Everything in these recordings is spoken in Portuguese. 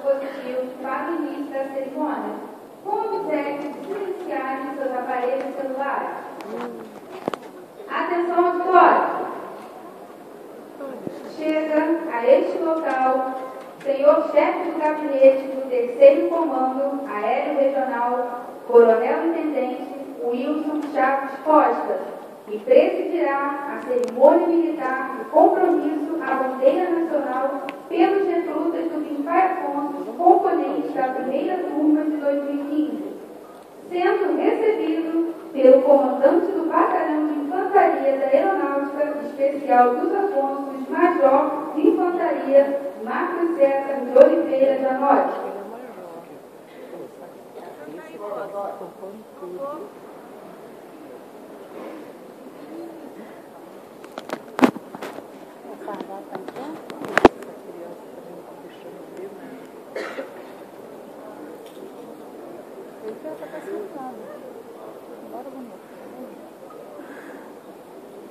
dispositivos para o início da cerimônia, com o obséquio de silenciarem seus aparelhos celulares. Atenção, auditório! Chega a este local senhor chefe do gabinete do 3º Comando Aéreo Regional, Coronel-Intendente Wilson Chaves Costa, e presidirá a cerimônia militar de compromisso à bandeira nacional pelos recrutas do 25 Afonso, componentes da primeira turma de 2015, sendo recebido pelo comandante do Batalhão de Infantaria da Aeronáutica Especial dos Afonsos, Major de Infantaria Marcos César de Oliveira Janotti.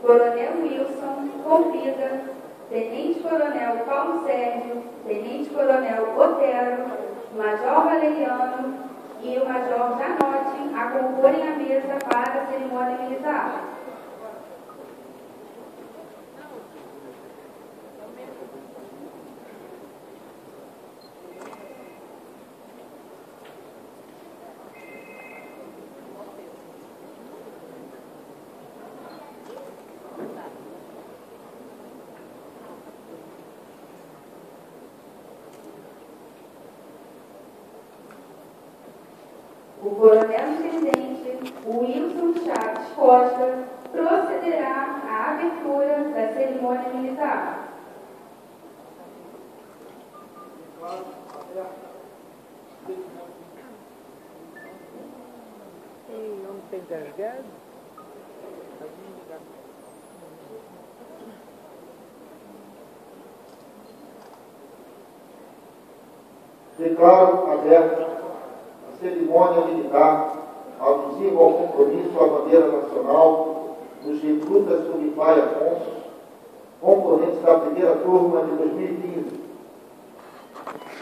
Coronel Wilson convida Tenente Coronel Paulo Sérgio, Tenente Coronel Otero, Major Valeriano e o Major Janotti a comporem a mesa para a cerimônia militar. O coronel-intendente Wilson Chaves Costa procederá à abertura da cerimônia militar. E onde tem carregado? Declaro aberta a cerimônia militar alusiva ao compromisso à bandeira nacional dos recrutas do 25 Afonso, componentes da primeira turma de 2015.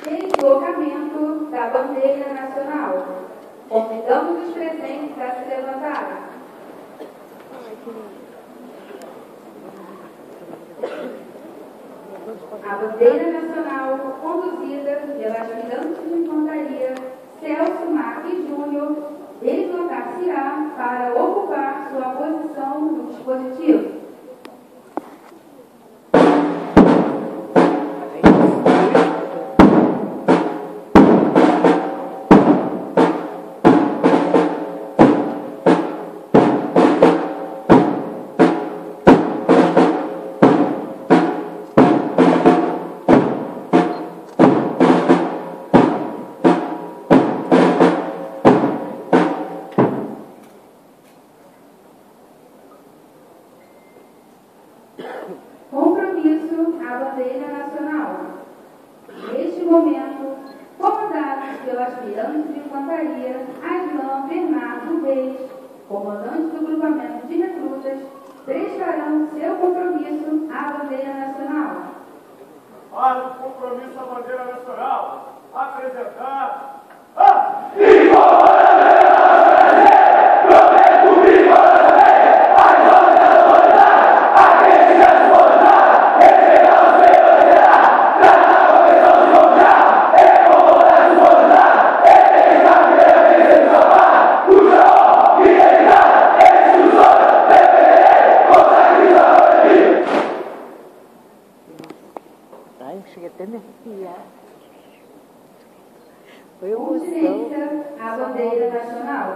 Deslocamento da bandeira nacional. Convidamos os presentes a se levantarem. A bandeira nacional, conduzida pelo aspirante de infantaria Celso Marques Júnior, deslocar-se-á para ocupar sua posição no dispositivo. Compromisso à bandeira nacional. Neste momento, comandados pelo aspirante de infantaria Aslan Bernardo Reis, comandante do grupamento de recrutas, prestarão seu compromisso à bandeira nacional. Para o compromisso à bandeira nacional, apresentar chega até me arrepiar. Foi Continência à bandeira nacional.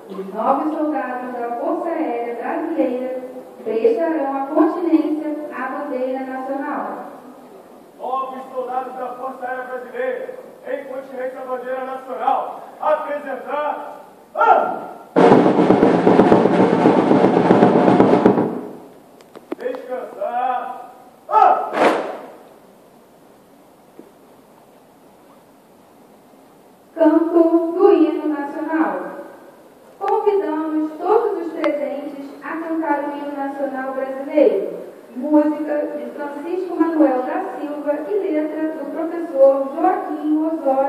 Os novos soldados da Força Aérea Brasileira prestarão a continência à bandeira nacional. novos soldados da Força Aérea Brasileira, em continência à bandeira nacional, apresentar descansar Canto do hino nacional. Convidamos todos os presentes a cantar o hino nacional brasileiro, música de Francisco Manuel da Silva e letra do professor Joaquim Osório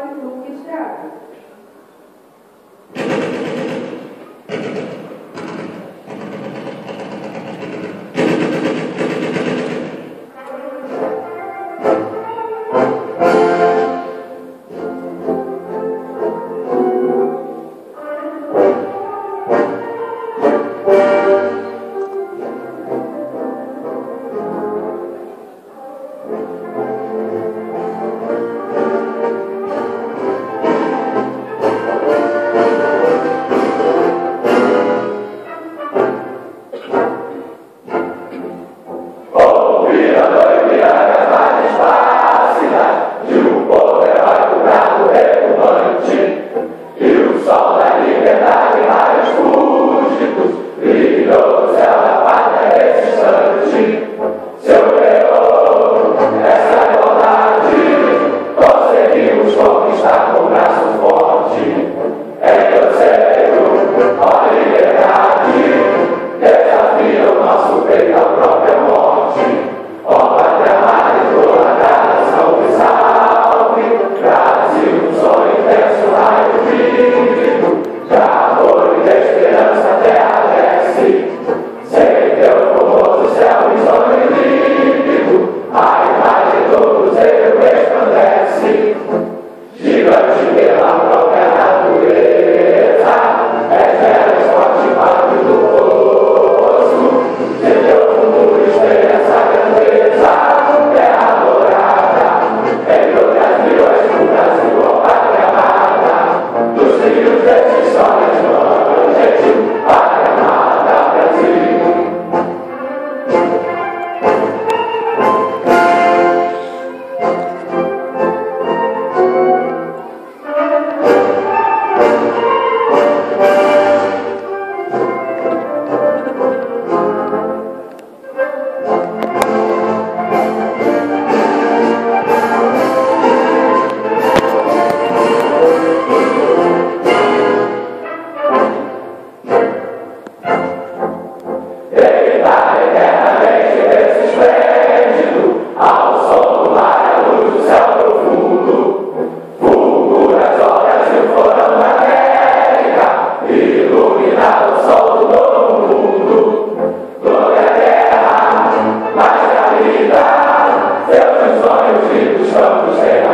Seus sonhos vivos, vamos ser